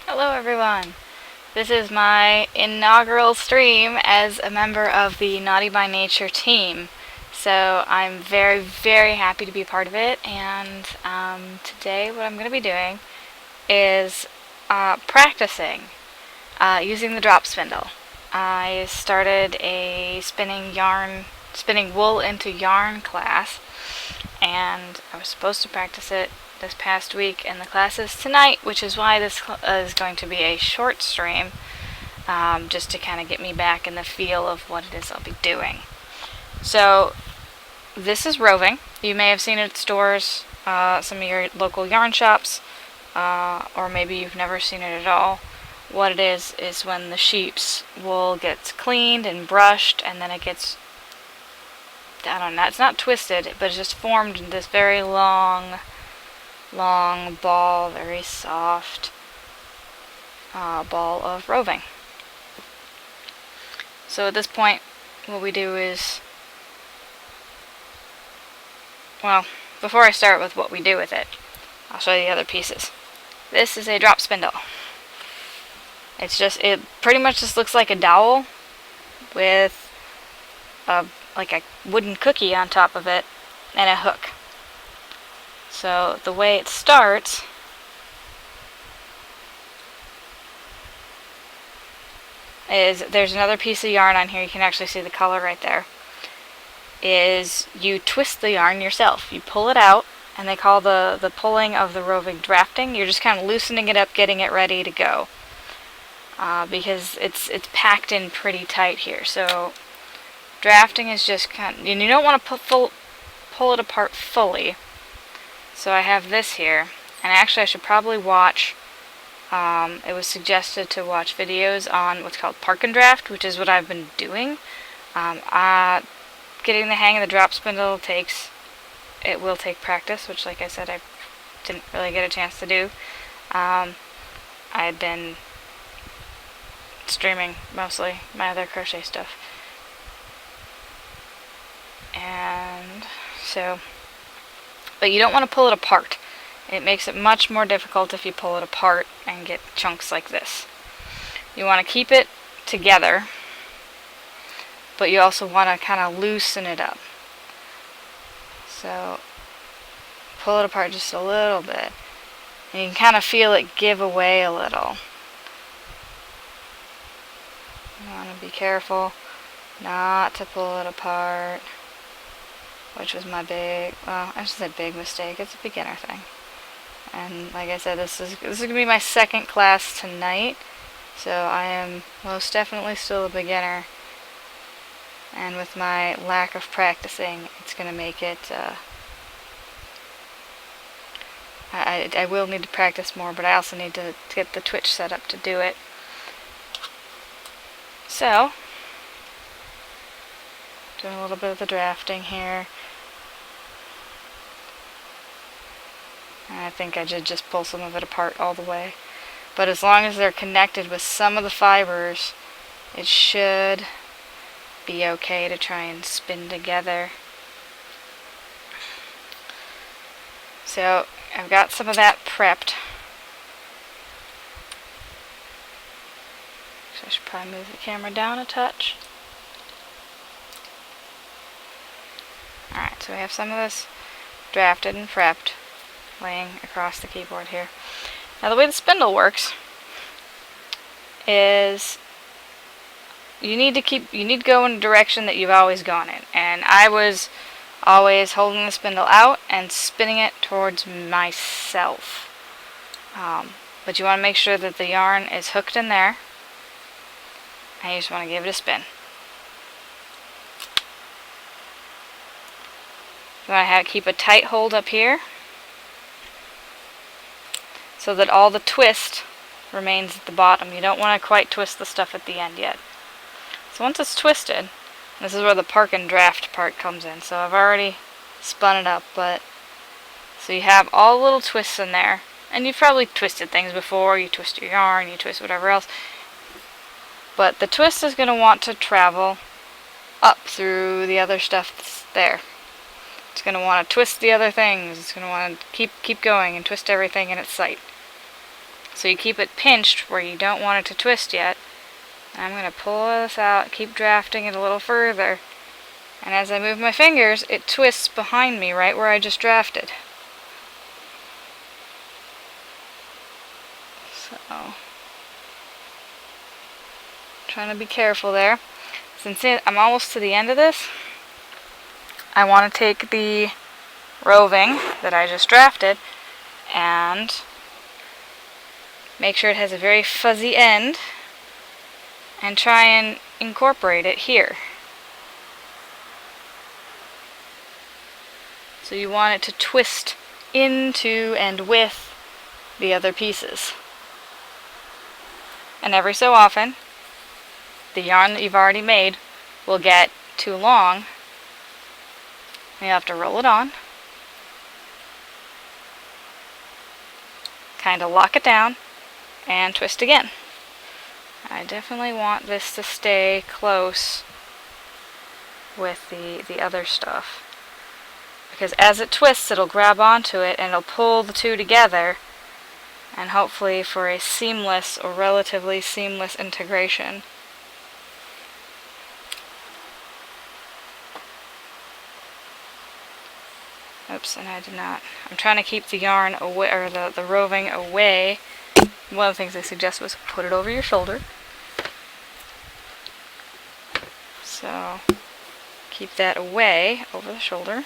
Hello everyone! This is my inaugural stream as a member of the Naughty by Nature team. So I'm very, very happy to be a part of it, and today what I'm going to be doing is practicing using the drop spindle. I started a spinning wool into yarn class, and I was supposed to practice it this past week, and the class is tonight, which is why this is going to be a short stream, just to kind of get me back in the feel of what it is I'll be doing. So this is roving. You may have seen it at stores, some of your local yarn shops, or maybe you've never seen it at all. What it is when the sheep's wool gets cleaned and brushed, and then it gets, I don't know, it's not twisted, but it's just formed in this very long ball, very soft ball of roving. So at this point, what we do is, well, before I start with what we do with it, I'll show you the other pieces. This is a drop spindle. It pretty much just looks like a dowel with like a wooden cookie on top of it and a hook. So the way it starts is, there's another piece of yarn on here, you can actually see the color right there, is you twist the yarn yourself. You pull it out, and they call the pulling of the roving drafting. You're just kind of loosening it up, getting it ready to go, because it's packed in pretty tight here. So drafting is just kind of, and you don't want to pull it apart fully. So I have this here, and actually I should probably watch, it was suggested to watch videos on what's called park and draft, which is what I've been doing. Getting the hang of the drop spindle will take practice, which, like I said, I didn't really get a chance to do. I had been streaming mostly my other crochet stuff. And so, but you don't want to pull it apart. It makes it much more difficult if you pull it apart and get chunks like this. You want to keep it together, but you also want to kind of loosen it up. So pull it apart just a little bit, and you can kind of feel it give away a little. You want to be careful not to pull it apart, which was my big, well, I just said big mistake. It's a beginner thing. And like I said, this is going to be my second class tonight, so I am most definitely still a beginner. And with my lack of practicing, it's going to make it, I will need to practice more, but I also need to get the Twitch set up to do it. So, doing a little bit of the drafting here. And I think I did just pull some of it apart all the way. But as long as they're connected with some of the fibers, it should be okay to try and spin together. So I've got some of that prepped. So I should probably move the camera down a touch. Alright, so we have some of this drafted and prepped, laying across the keyboard here. Now the way the spindle works is you need to go in a direction that you've always gone in. And I was always holding the spindle out and spinning it towards myself. But you want to make sure that the yarn is hooked in there, and you just want to give it a spin. You want to keep a tight hold up here, so that all the twist remains at the bottom. You don't want to quite twist the stuff at the end yet. So once it's twisted, this is where the park and draft part comes in. So I've already spun it up, but so you have all the little twists in there, and you've probably twisted things before. You twist your yarn, you twist whatever else, but the twist is going to want to travel up through the other stuff that's there. It's going to want to twist the other things. It's going to want to keep going and twist everything in its sight. So you keep it pinched where you don't want it to twist yet. And I'm going to pull this out, keep drafting it a little further. And as I move my fingers, it twists behind me right where I just drafted. So, trying to be careful there. Since I'm almost to the end of this, I want to take the roving that I just drafted and make sure it has a very fuzzy end and try and incorporate it here. So you want it to twist into and with the other pieces. And every so often, the yarn that you've already made will get too long. You have to roll it on, kind of lock it down, and twist again. I definitely want this to stay close with the other stuff, because as it twists it'll grab onto it and it'll pull the two together, and hopefully for a seamless or relatively seamless integration. Oops, and I did not. I'm trying to keep the yarn away, or the roving away. One of the things they suggest was put it over your shoulder. So keep that away over the shoulder.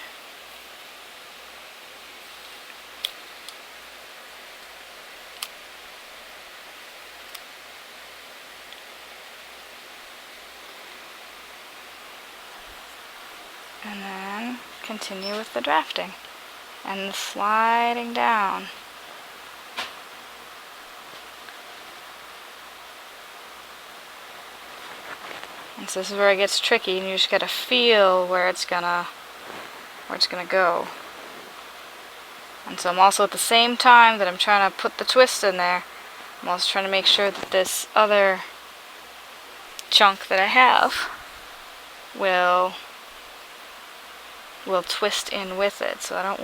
And then continue with the drafting and the sliding down. And so this is where it gets tricky, and you just gotta feel where it's gonna go. And so I'm also, at the same time that I'm trying to put the twist in there, I'm also trying to make sure that this other chunk that I have will twist in with it. So I don't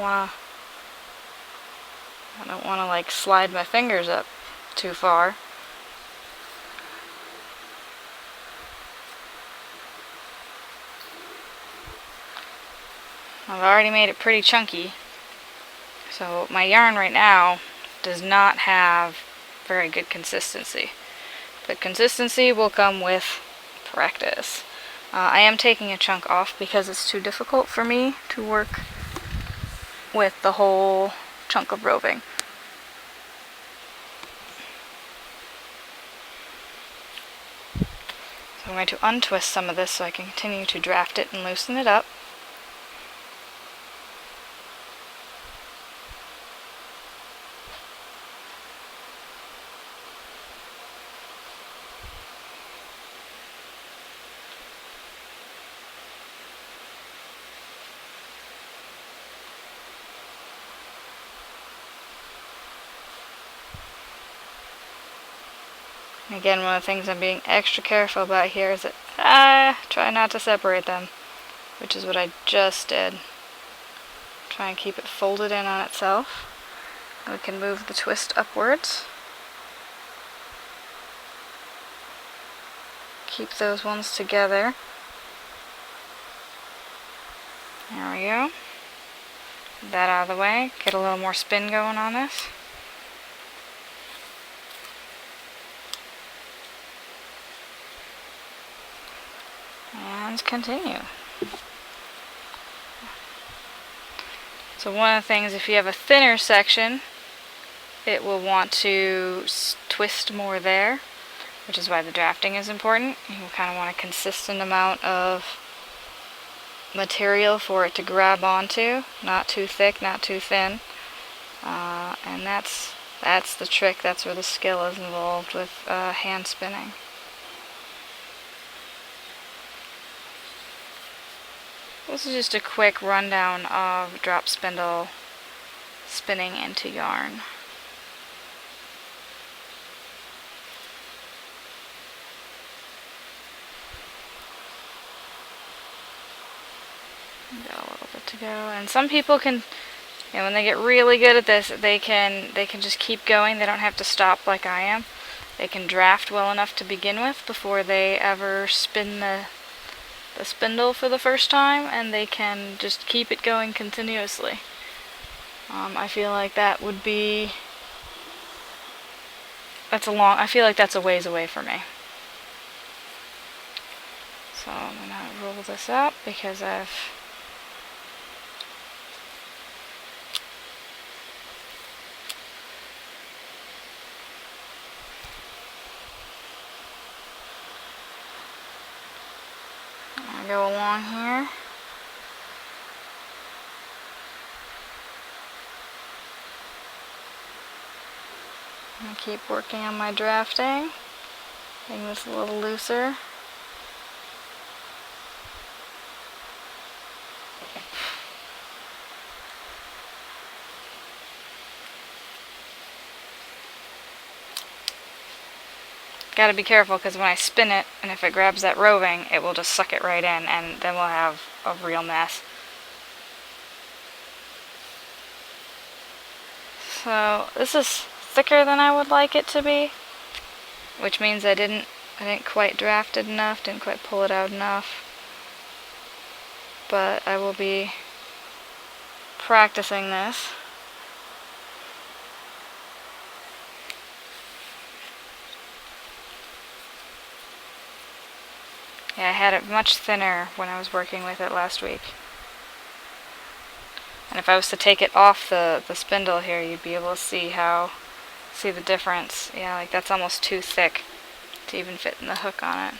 wanna like slide my fingers up too far. I've already made it pretty chunky, so my yarn right now does not have very good consistency. But consistency will come with practice. I am taking a chunk off because it's too difficult for me to work with the whole chunk of roving. So I'm going to untwist some of this so I can continue to draft it and loosen it up. Again, one of the things I'm being extra careful about here is that I try not to separate them, which is what I just did. Try and keep it folded in on itself. We can move the twist upwards. Keep those ones together. There we go. Get that out of the way. Get a little more spin going on this. And continue. So one of the things, if you have a thinner section, it will want to twist more there, which is why the drafting is important. You kind of want a consistent amount of material for it to grab onto, not too thick, not too thin. And that's the trick. That's where the skill is involved with hand spinning. This is just a quick rundown of drop spindle spinning into yarn. Got a little bit to go, and some people can And when they get really good at this, they can just keep going. They don't have to stop like I am. They can draft well enough to begin with before they ever spin the spindle for the first time, and they can just keep it going continuously. I feel like that would be... I feel like that's a ways away for me. So I'm going to roll this up because I've... I go along here. I keep working on my drafting, making this a little looser. Gotta be careful because when I spin it, and if it grabs that roving, it will just suck it right in, and then we'll have a real mess. So this is thicker than I would like it to be, which means I didn't quite draft it enough, didn't quite pull it out enough. But I will be practicing this. Yeah, I had it much thinner when I was working with it last week. And if I was to take it off the spindle here, you'd be able to see the difference. Yeah, like that's almost too thick to even fit in the hook on it.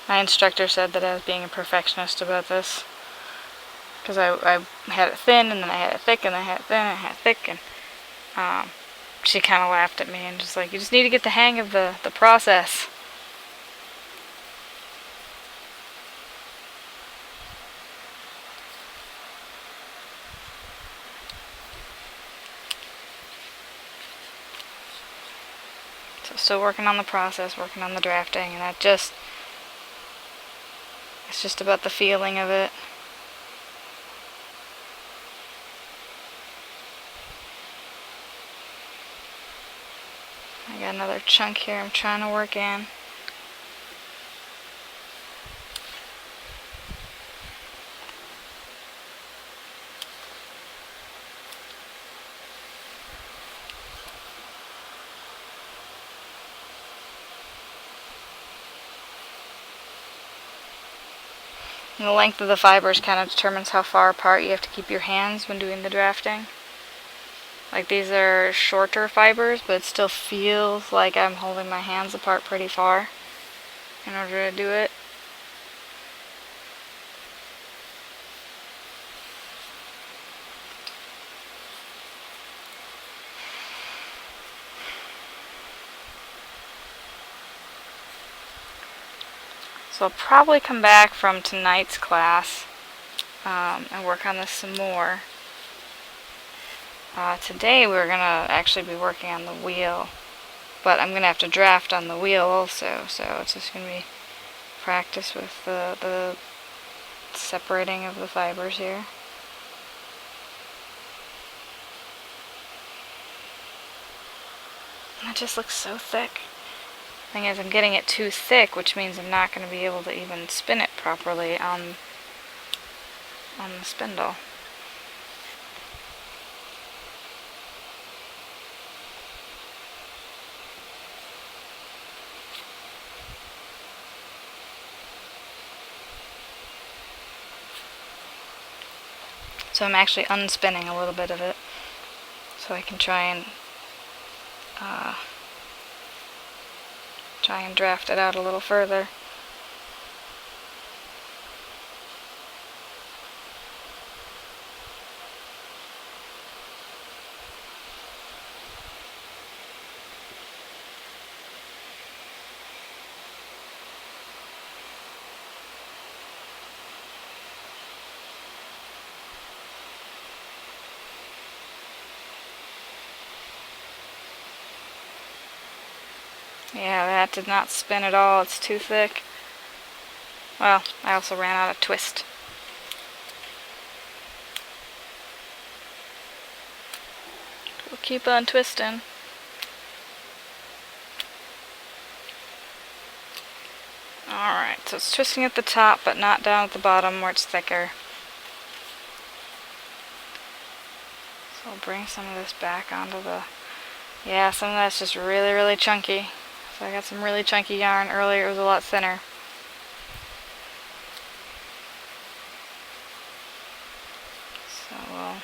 My instructor said that I was being a perfectionist about this, because I had it thin, and then I had it thick, and then I had it thin, and I had it thick, and she kind of laughed at me and just like, you just need to get the hang of the process. So still working on the process, working on the drafting, and it's just about the feeling of it. I got another chunk here I'm trying to work in. And the length of the fibers kind of determines how far apart you have to keep your hands when doing the drafting. Like these are shorter fibers, but it still feels like I'm holding my hands apart pretty far in order to do it. So I'll probably come back from tonight's class and work on this some more. Today we're going to actually be working on the wheel, but I'm going to have to draft on the wheel also, so it's just going to be practice with the separating of the fibers here. That just looks so thick. Thing is, I'm getting it too thick, which means I'm not going to be able to even spin it properly on the spindle. So I'm actually unspinning a little bit of it so I can try and try and draft it out a little further. Yeah, that did not spin at all. It's too thick. Well, I also ran out of twist. We'll keep on twisting. Alright, so it's twisting at the top, but not down at the bottom where it's thicker. So I'll bring some of this back onto the... Yeah, some of that's just really, really chunky. So I got some really chunky yarn. Earlier it was a lot thinner. So we'll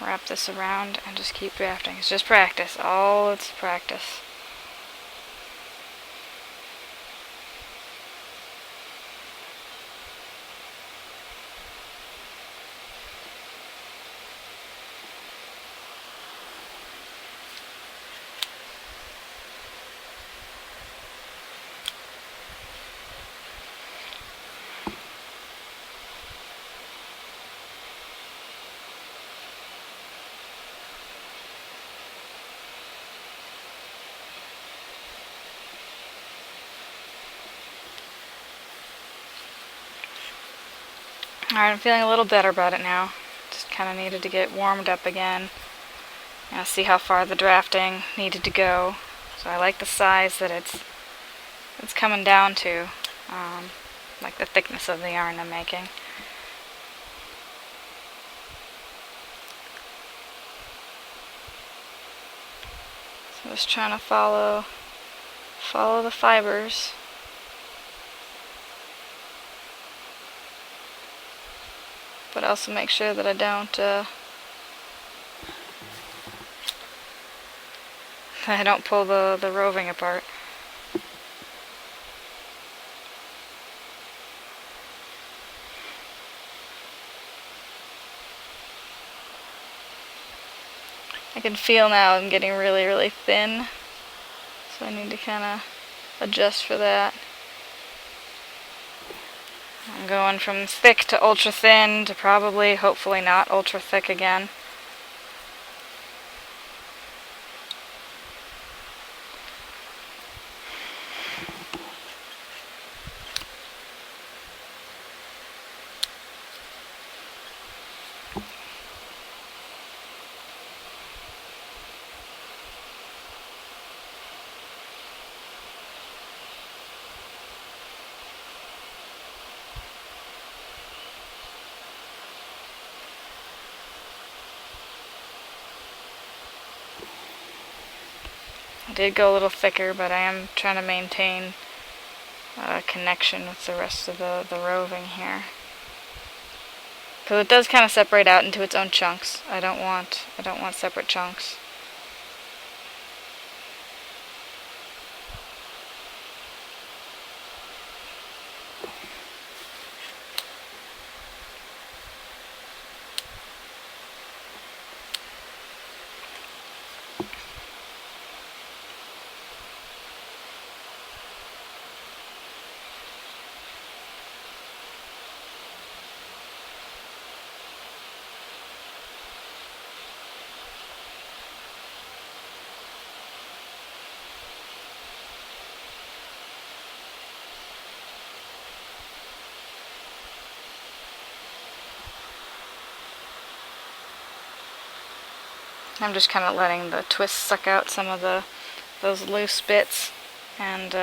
wrap this around and just keep drafting. It's just practice. All it's practice. Alright, I'm feeling a little better about it now. Just kind of needed to get warmed up again. See how far the drafting needed to go. So I like the size that it's coming down to. Like the thickness of the yarn I'm making. So just trying to follow the fibers. But also make sure that I don't pull the roving apart. I can feel now I'm getting really, really thin, so I need to kind of adjust for that. I'm going from thick to ultra thin to probably, hopefully not ultra thick again. I did go a little thicker, but I am trying to maintain a connection with the rest of the roving here. Because it does kind of separate out into its own chunks. I don't want separate chunks. I'm just kind of letting the twist suck out some of those loose bits and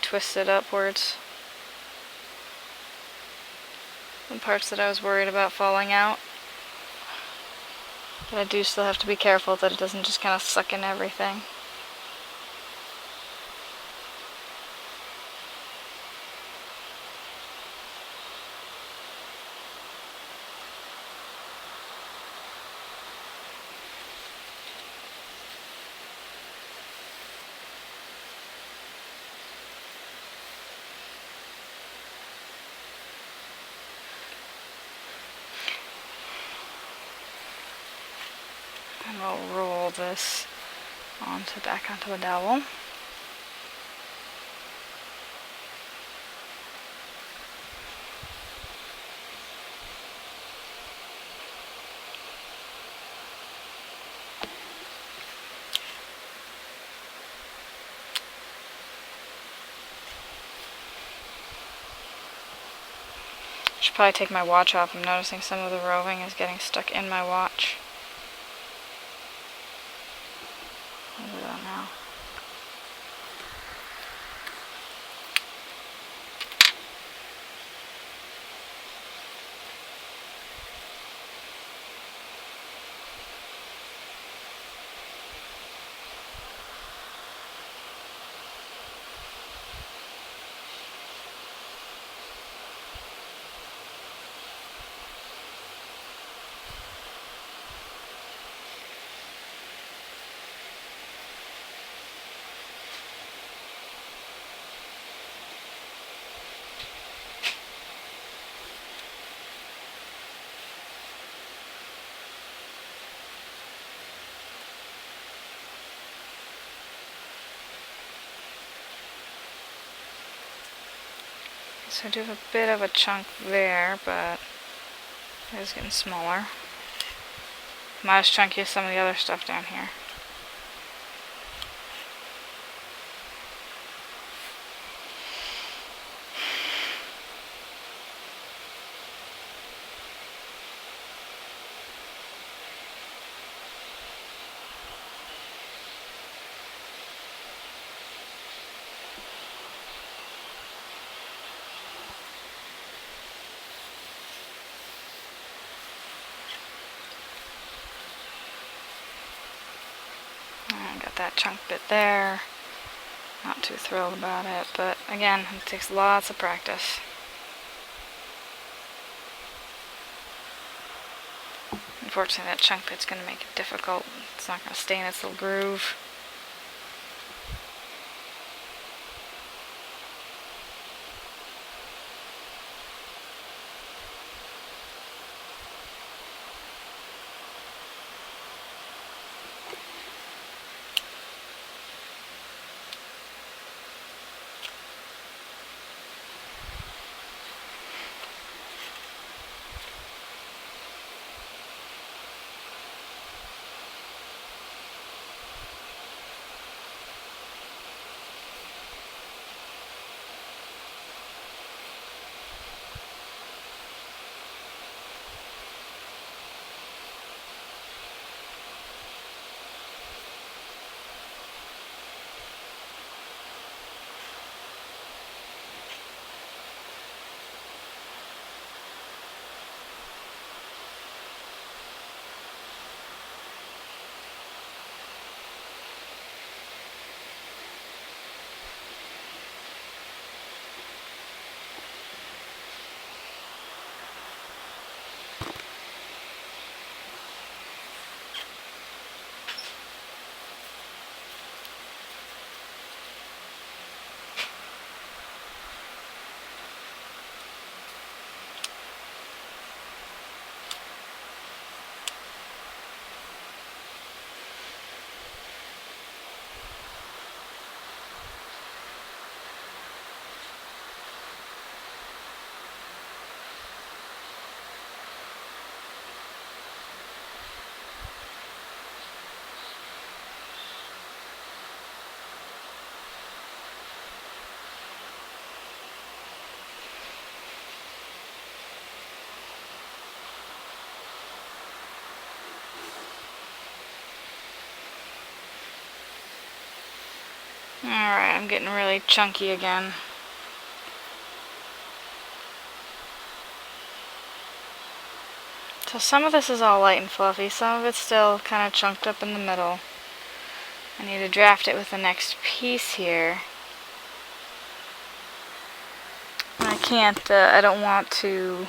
twist it upwards. The parts that I was worried about falling out. But I do still have to be careful that it doesn't just kind of suck in everything. I'll roll this back onto the dowel. Should probably take my watch off. I'm noticing some of the roving is getting stuck in my watch. I'll do that now. So I do have a bit of a chunk there, but it is getting smaller. Not as chunky as some of the other stuff down here. Got that chunk bit there. Not too thrilled about it, but again, it takes lots of practice. Unfortunately, that chunk bit's going to make it difficult. It's not going to stay in its little groove. Alright, I'm getting really chunky again. So some of this is all light and fluffy, some of it's still kind of chunked up in the middle. I need to draft it with the next piece here. I can't, I don't want to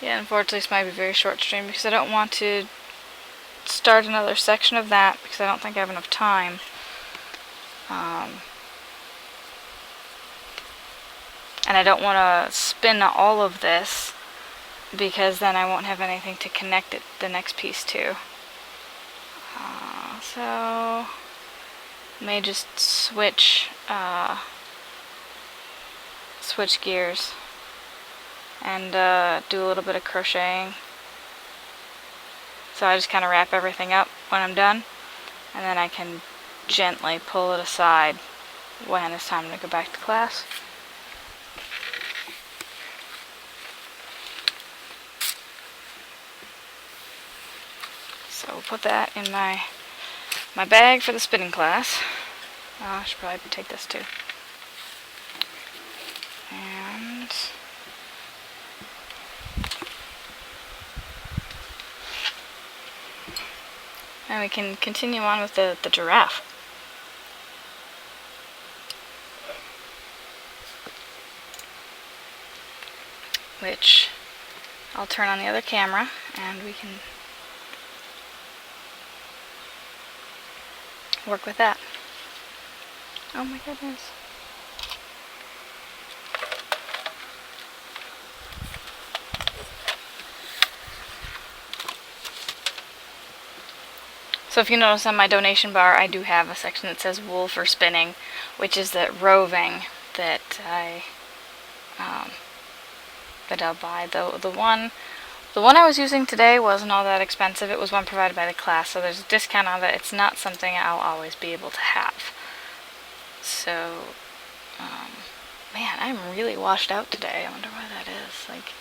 yeah, unfortunately this might be a very short stream because I don't want to start another section of that because I don't think I have enough time. And I don't want to spin all of this, because then I won't have anything to connect it, the next piece to. So may just switch gears and do a little bit of crocheting. So I just kind of wrap everything up when I'm done, and then I can gently pull it aside when it's time to go back to class. So we'll put that in my bag for the spinning class. I should probably take this too. And we can continue on with the giraffe. Which I'll turn on the other camera and we can work with that. Oh my goodness. So if you notice on my donation bar, I do have a section that says wool for spinning, which is the roving that I'll buy. The one I was using today wasn't all that expensive. It was one provided by the class, so there's a discount on it. It's not something I'll always be able to have. So, man, I'm really washed out today. I wonder why that is. Like,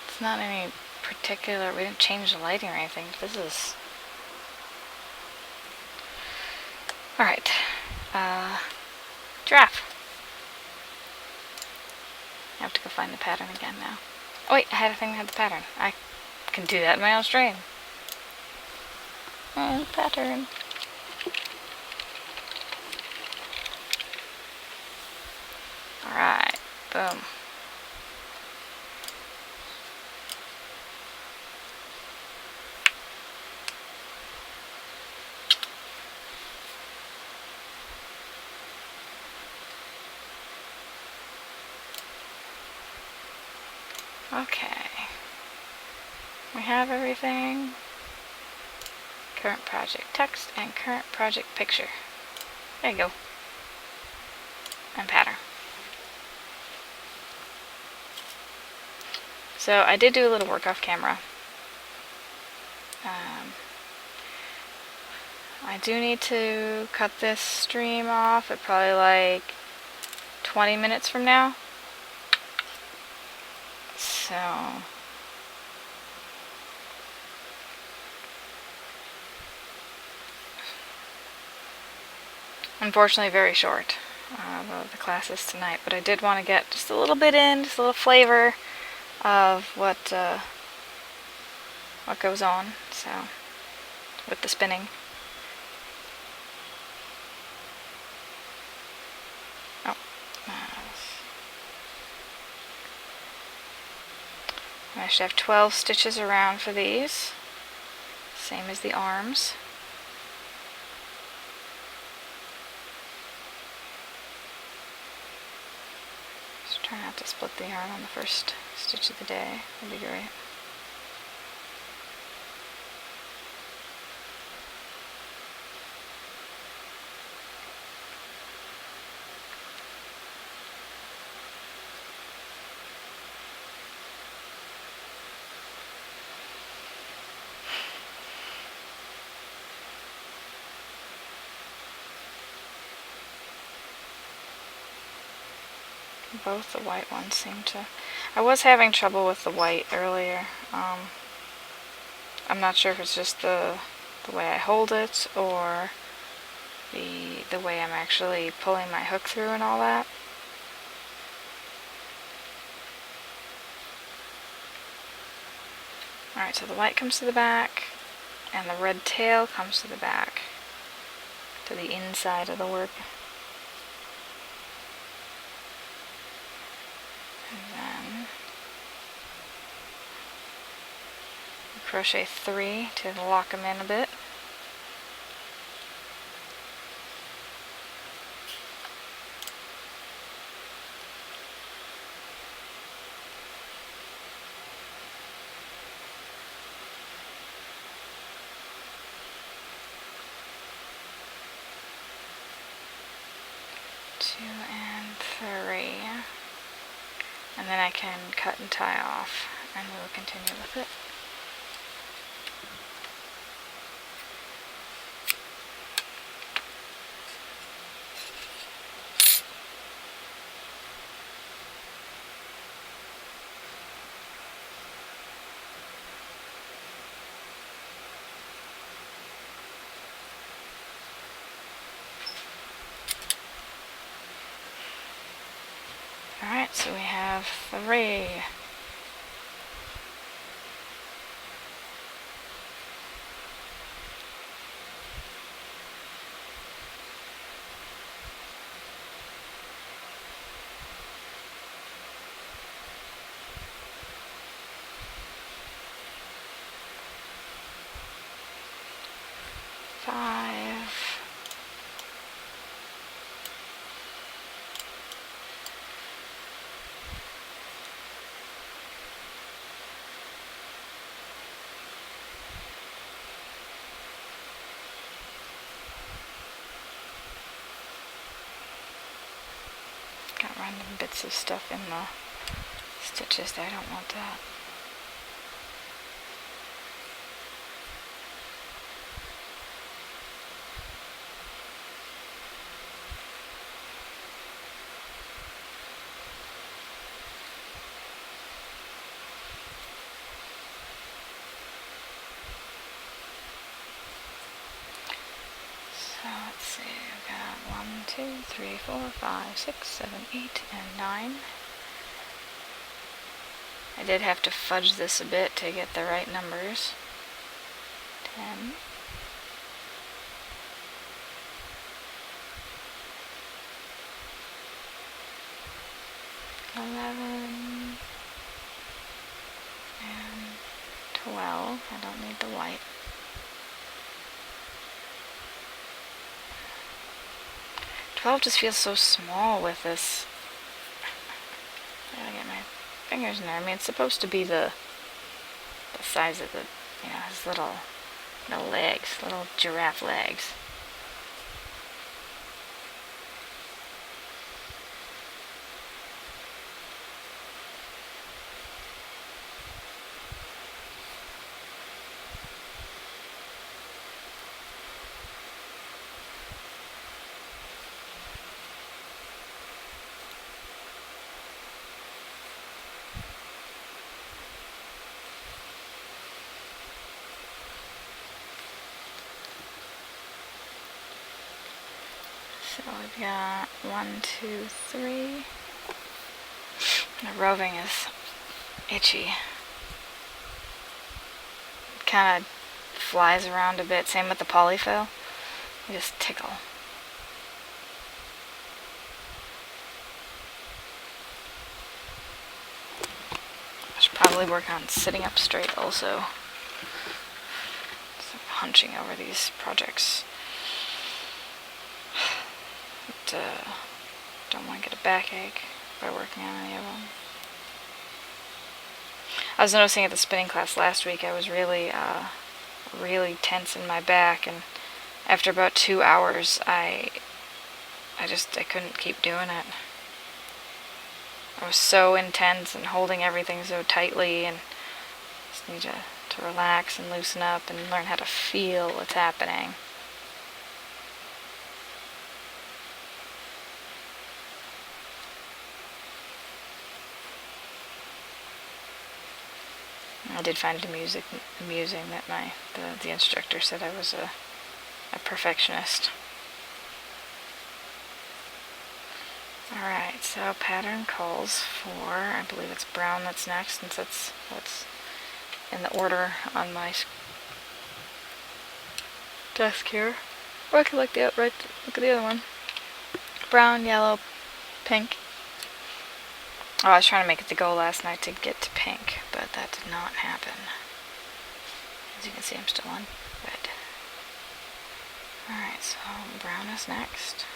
it's not any particular, we didn't change the lighting or anything. This is... Alright. Giraffe. I have to go find the pattern again now. Oh wait, I had a thing that had the pattern. I can do that in my own stream. And pattern. Alright, boom. Okay. We have everything. Current project text and current project picture. There you go. And pattern. So I did do a little work off camera. I do need to cut this stream off at probably like 20 minutes from now. So unfortunately very short, the classes tonight, but I did want to get just a little bit in, just a little flavor of what goes on, so, with the spinning. Oh, I should have 12 stitches around for these, same as the arms. Just try not to split the yarn on the first stitch of the day, that'd be great. Both the white ones seem to... I was having trouble with the white earlier. I'm not sure if it's just the way I hold it or the way I'm actually pulling my hook through and all that. Alright, so the white comes to the back and the red tail comes to the back, to the inside of the work. Crochet 3 to lock them in a bit. 2 and 3. And then I can cut and tie off, and we will continue with it. Alright, so we have 3. Got random bits of stuff in the stitches there, I don't want that. So let's see, I've got 1, 2, 3, 4, 5, 6, 7, 8, and 9. I did have to fudge this a bit to get the right numbers. 10. 11. And 12. I don't need the white. 12 just feels so small with this. I gotta get my fingers in there. I mean, it's supposed to be the size of the, his little legs, little giraffe legs. So we've got 1, 2, 3. The roving is itchy. It kind of flies around a bit. Same with the polyfill. They just tickle. I should probably work on sitting up straight also. So hunching over these projects. But, don't want to get a backache by working on any of them. I was noticing at the spinning class last week I was really tense in my back, and after about 2 hours I couldn't keep doing it. I was so intense and holding everything so tightly, and just need to relax and loosen up and learn how to feel what's happening. I did find it amusing that the instructor said I was a perfectionist. Alright, so pattern calls for, I believe it's brown that's next, since that's in the order on my desk here. Or I could look at the other one. Brown, yellow, pink. Oh, I was trying to make it the goal last night to get to pink, but that did not happen. As you can see, I'm still on red. Alright, so brown is next.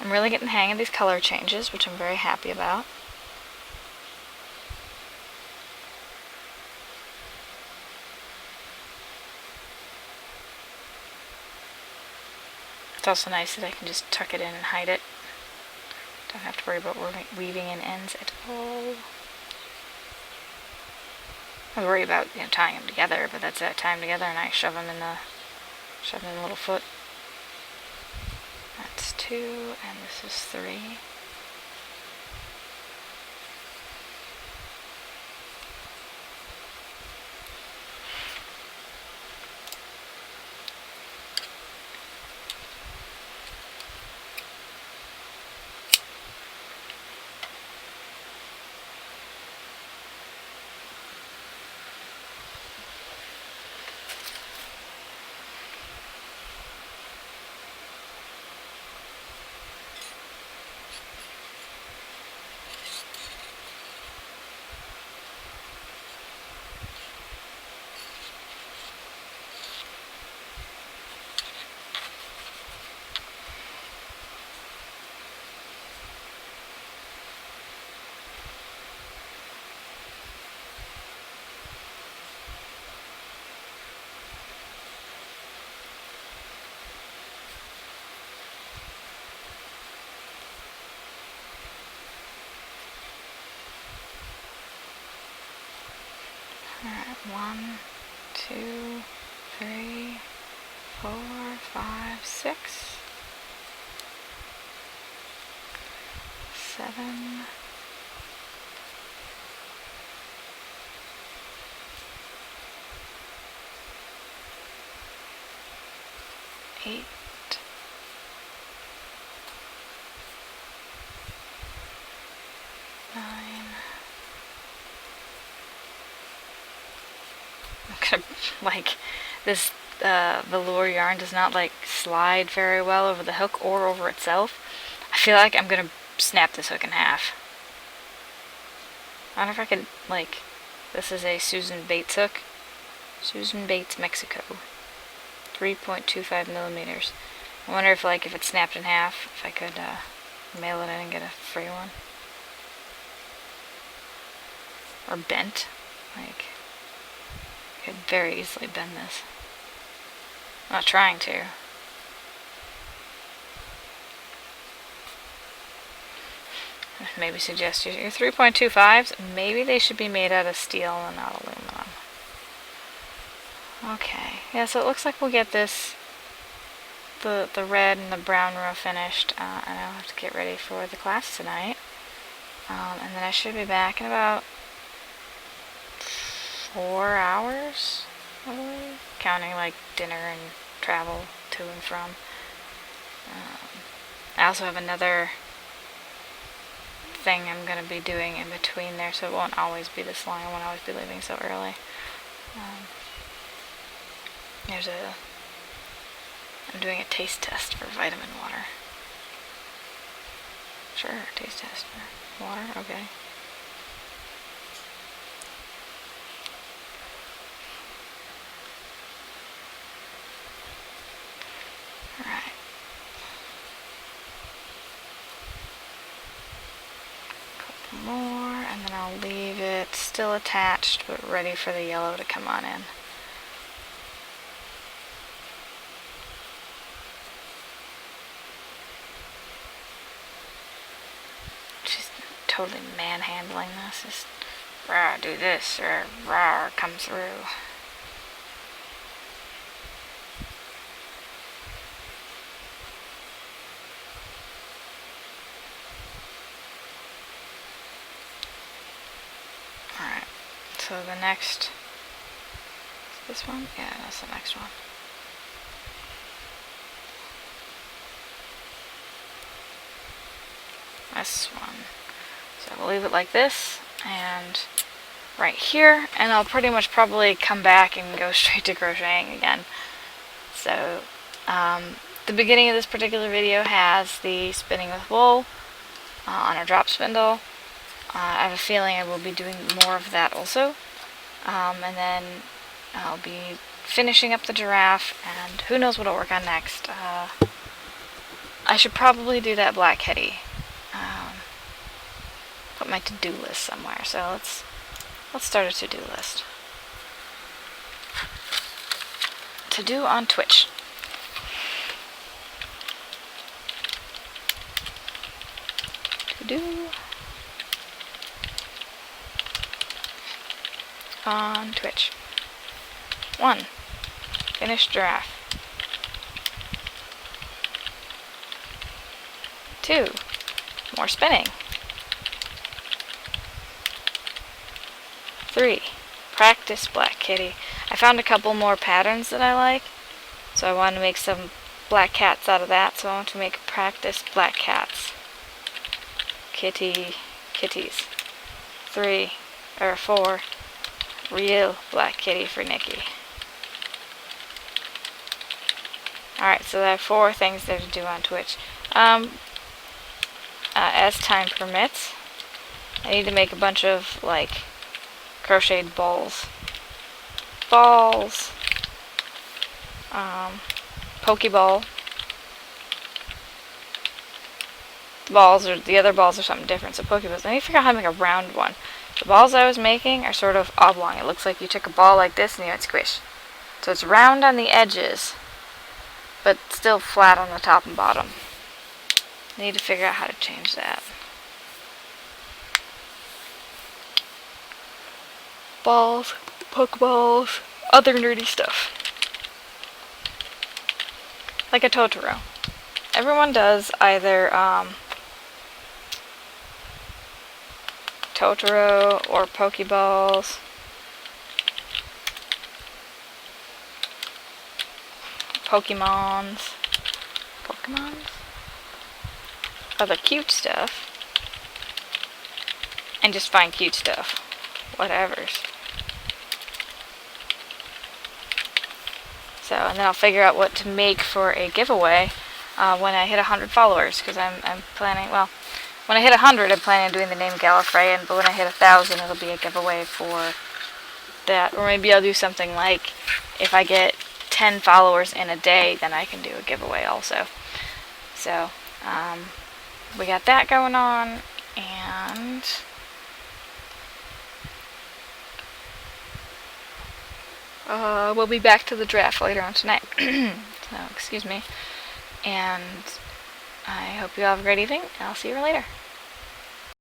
I'm really getting the hang of these color changes, which I'm very happy about. It's also nice that I can just tuck it in and hide it. Don't have to worry about weaving in ends at all. I worry about tying them together, but that's it. Tie them together and I shove them in the little foot. That's 2, and this is 3. Alright, 1, 2, 3, 4, 5, 6, 7, 8, 9. This velour yarn does not slide very well over the hook or over itself. I feel like I'm gonna snap this hook in half. I wonder if I could, this is a Susan Bates hook. Susan Bates, Mexico. 3.25 millimeters. I wonder if it snapped in half, if I could mail it in and get a free one. Or bent. I could very easily bend this. I'm not trying to. Maybe suggest your 3.25s. Maybe they should be made out of steel and not aluminum. Okay, yeah, so it looks like we'll get this, the red and the brown row finished, and I'll have to get ready for the class tonight. And then I should be back in about 4 hours, I believe, counting dinner and travel to and from. I also have another thing I'm going to be doing in between there, so it won't always be this long. I won't always be leaving so early. I'm doing a taste test for vitamin water. Sure, taste test for water, okay. Alright. Couple more, and then I'll leave it still attached, but ready for the yellow to come on in. She's totally manhandling this. Just, rah, do this, or rah, come through. Alright, so the next, is this one? Yeah, that's the next one. This one. So we'll leave it like this, and right here, and I'll pretty much probably come back and go straight to crocheting again. So, the beginning of this particular video has the spinning with wool on a drop spindle. I have a feeling I will be doing more of that also. And then I'll be finishing up the giraffe, and who knows what I'll work on next. I should probably do that Black Kitty. Put my to-do list somewhere. So let's start a to-do list. To do on Twitch. To do on Twitch. 1. Finish giraffe. 2. More spinning. 3. Practice Black Kitty. I found a couple more patterns that I like, so I want to make some black cats out of that, so I want to make practice black cats. Kitties. 4. Real Black Kitty for Nikki. Alright, so there are 4 things there to do on Twitch. As time permits, I need to make a bunch of, like, crocheted balls. Pokeball. The other balls are something different, so Pokeballs. I need to figure out how to make a round one. The balls I was making are sort of oblong. It looks like you took a ball like this and you had squish. So it's round on the edges, but still flat on the top and bottom. I need to figure out how to change that. Balls, Pokeballs, other nerdy stuff. Like a Totoro. Everyone does either Totoro or Pokeballs. Pokemons. Other cute stuff. And just find cute stuff. Whatevers. So, and then I'll figure out what to make for a giveaway when I hit 100 followers, because I'm planning, well, when I hit 100 I'm planning on doing the name Gallifreyan, but when I hit 1,000 it'll be a giveaway for that, or maybe I'll do something like, if I get 10 followers in a day, then I can do a giveaway also. So, we got that going on, and we'll be back to the draft later on tonight. So, excuse me. And I hope you all have a great evening, and I'll see you later.